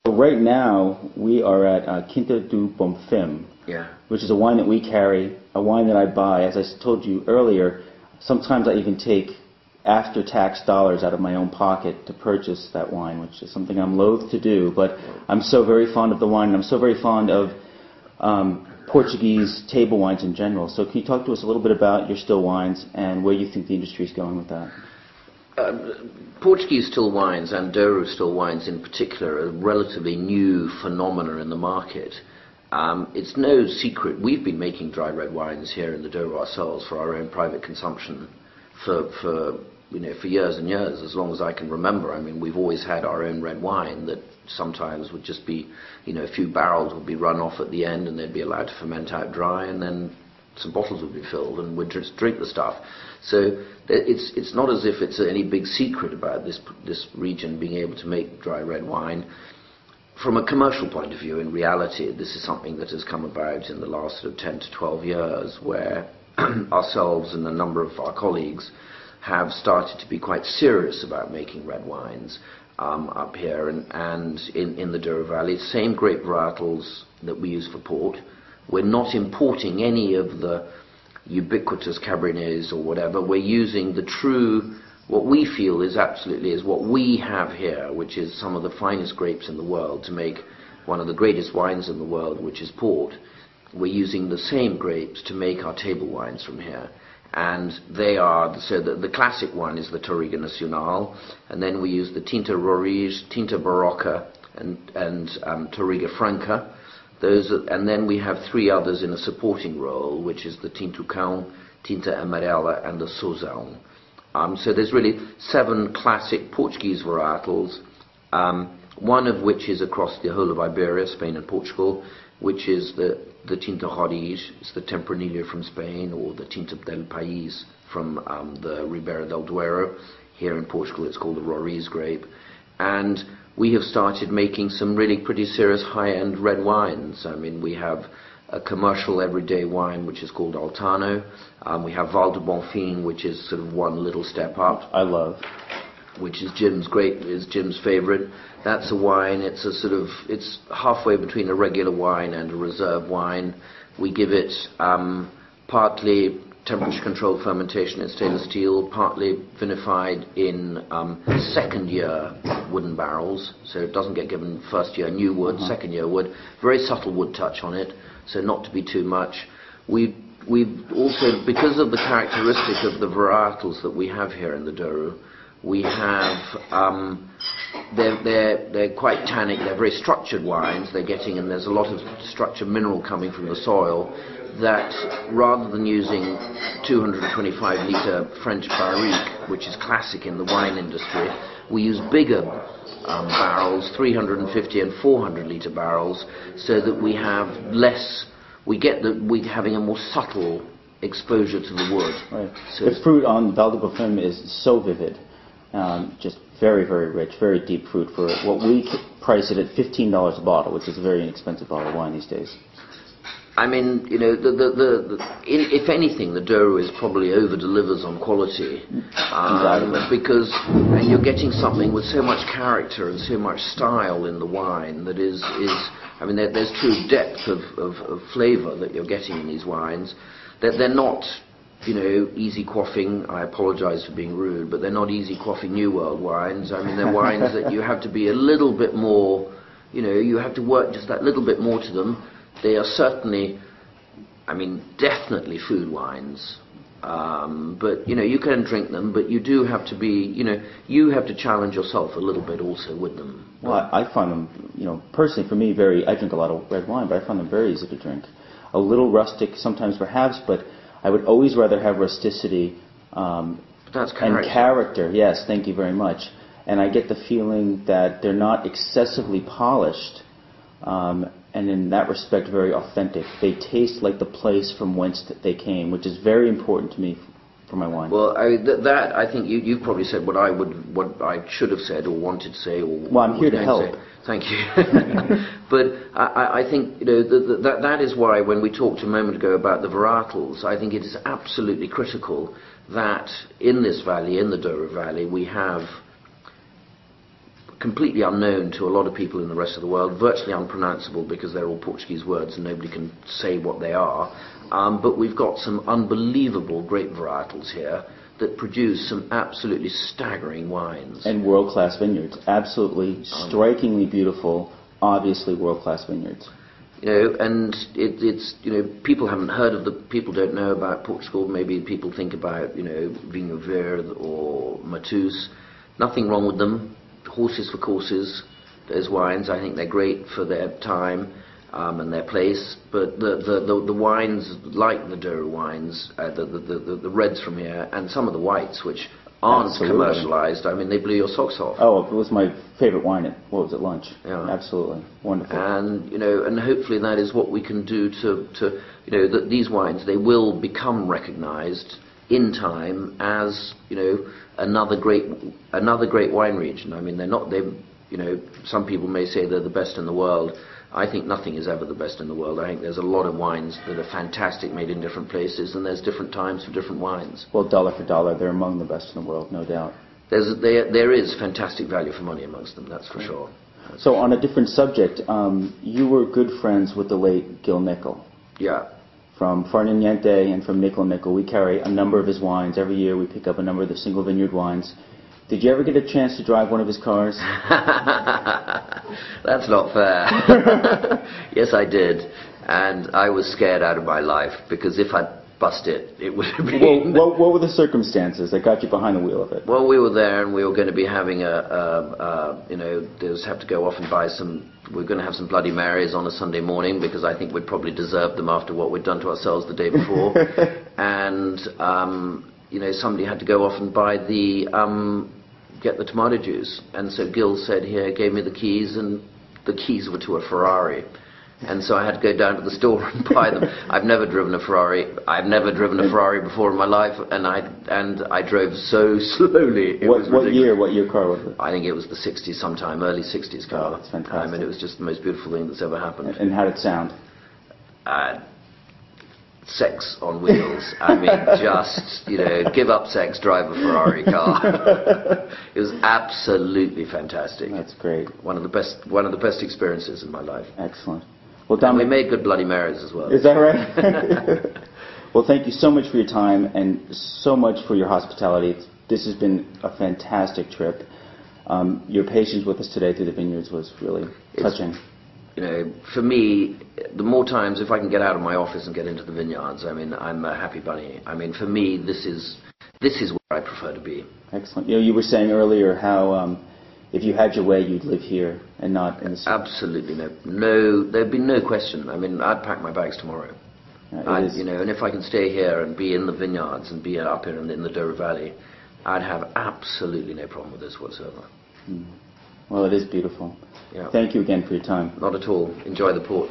Right now, we are at Quinta do Bonfim, Yeah. which is a wine that we carry, a wine that I buy. As I told you earlier, sometimes I even take after-tax dollars out of my own pocket to purchase that wine, which is something I'm loath to do, but I'm so very fond of the wine, and I'm so very fond of Portuguese table wines in general. So can you talk to us a little bit about your still wines and where you think the industry is going with that? Portuguese still wines and Douro still wines in particular are a relatively new phenomena in the market. It's no secret we've been making dry red wines here in the Douro ourselves for our own private consumption for years and years, as long as I can remember. I mean, we've always had our own red wine that sometimes would just be, a few barrels would be run off at the end and they'd be allowed to ferment out dry, and then some bottles would be filled and we'd just drink the stuff. So it's not as if it's any big secret about this region being able to make dry red wine. From a commercial point of view, in reality, this is something that has come about in the last sort of 10 to 12 years, where ourselves and a number of our colleagues have started to be quite serious about making red wines up here and in the Douro Valley. Same grape varietals that we use for port. We're not importing any of the ubiquitous Cabernets or whatever. We're using the true, what we feel is what we have here, which is some of the finest grapes in the world to make one of the greatest wines in the world, which is port. We're using the same grapes to make our table wines from here. And they are, so the classic one is the Touriga Nacional, and then we use the Tinta Roriz, Tinta Barroca, and Touriga Franca. And then we have three others in a supporting role, which is the Tintucão, Tinta Amarela, and the Sozão. So there's really 7 classic Portuguese varietals, one of which is across the whole of Iberia, Spain and Portugal, which is the Tinta Roriz, it's the Tempranillo from Spain, or the Tinta del País from the Ribera del Duero. Here in Portugal it's called the Roriz grape. And we have started making some really pretty serious high-end red wines. I mean, we have a commercial everyday wine which is called Altano. We have Val de Bonfim, which is sort of one little step up. I love. Which is Jim's favourite. That's a wine. It's it's halfway between a regular wine and a reserve wine. We give it partly temperature-controlled fermentation in stainless steel, partly vinified in second-year wooden barrels, so it doesn't get given first-year new wood, second-year wood. Very subtle wood touch on it, so not to be too much. We've also, because of the characteristic of the varietals that we have here in the Douro, we have they're quite tannic. They're very structured wines. And there's a lot of structured mineral coming from the soil. That rather than using 225 litre French barrique, which is classic in the wine industry, we use bigger barrels, 350 and 400 litre barrels, so that we have less. We're having a more subtle exposure to the wood. Right. So the fruit on Val de Bonfim is so vivid. Just very, very rich, very deep fruit for what we price it at $15 a bottle, which is a very inexpensive bottle of wine these days. I mean, if anything, the Douro is probably over-delivers on quality. Exactly. And you're getting something with so much character and so much style in the wine that is I mean, there's true depth of flavour that you're getting in these wines. They're not, easy quaffing. I apologise for being rude, but they're not easy quaffing New World wines. I mean, they're wines that you have to be a little bit more, you have to work just that little bit more to them. They are certainly, definitely food wines. But, you can drink them, but you do have to be, you have to challenge yourself a little bit also with them. Well, I find them, personally for me, I drink a lot of red wine, but I find them very easy to drink. A little rustic sometimes perhaps, but I would always rather have rusticity and character. Yes, thank you very much. And I get the feeling that they're not excessively polished, and in that respect very authentic. They taste like the place from whence they came, which is very important to me for my wine. Well, I think you've probably said what I should have said or wanted to say. Well, I'm here to help. Thank you. But I think that is why when we talked a moment ago about the varietals, I think it is absolutely critical that in this valley, in the Douro Valley, we have completely unknown to a lot of people in the rest of the world, virtually unpronounceable because they're all Portuguese words and nobody can say what they are. But we've got some unbelievable grape varietals here that produce some absolutely staggering wines. And world-class vineyards. Absolutely strikingly beautiful, obviously world-class vineyards. And it's people haven't heard of people don't know about Portugal. Maybe people think about Vinho Verde or Matus. Nothing wrong with them. Horses for courses. Those wines, I think they're great for their time and their place. But the wines like the Douro wines, the reds from here, and some of the whites, which aren't commercialized. I mean, they blew your socks off. Oh, it was my favorite wine at lunch. Yeah. Absolutely wonderful. And and hopefully that is what we can do to that these wines, they will become recognized in time as another great wine region. I mean, some people may say they're the best in the world. I think nothing is ever the best in the world. I think there's a lot of wines that are fantastic, made in different places, and there's different times for different wines. Well, dollar for dollar, they're among the best in the world, no doubt. There is fantastic value for money amongst them, that's for sure. So on a different subject, you were good friends with the late Gil Nicol. Yeah. From Farniente and from Nicol. We carry a number of his wines. Every year we pick up a number of the single vineyard wines. Did you ever get a chance to drive one of his cars? That's not fair. Yes, I did. And I was scared out of my life, because if I'd bust it, it would have been... Well, what were the circumstances that got you behind the wheel of it? Well, we were there and we were going to be having have to go off and buy some... We were going to have some Bloody Marys on a Sunday morning, because I think we'd probably deserved them after what we'd done to ourselves the day before. And... somebody had to go off and buy get the tomato juice. And so Gil said, here, gave me the keys, and the keys were to a Ferrari. And so I had to go down to the store and buy them. I've never driven a Ferrari. I've never driven a Ferrari before in my life, and I drove so slowly. What year car was it? I think it was the 60s sometime, early 60s car. Oh, that's fantastic. I mean, it was just the most beautiful thing that's ever happened. And how did it sound? Sex on wheels. I mean, just, give up sex, drive a Ferrari car. It was absolutely fantastic. That's great. One of the best experiences in my life. Excellent. Well, Dominic, and we made good Bloody Marys as well. Is that right? Well, thank you so much for your time and so much for your hospitality. This has been a fantastic trip. Your patience with us today through the vineyards was really touching. For me, the more times, if I can get out of my office and get into the vineyards, I mean, I'm a happy bunny. I mean, for me, this is where I prefer to be. Excellent. You were saying earlier how if you had your way, you'd live here and not in the city. Absolutely no. There'd be no question. I mean, I'd pack my bags tomorrow. And if I can stay here and be in the vineyards and be up here in the Douro Valley, I'd have absolutely no problem with this whatsoever. Well, it is beautiful. Yeah. Thank you again for your time. Not at all. Enjoy the port.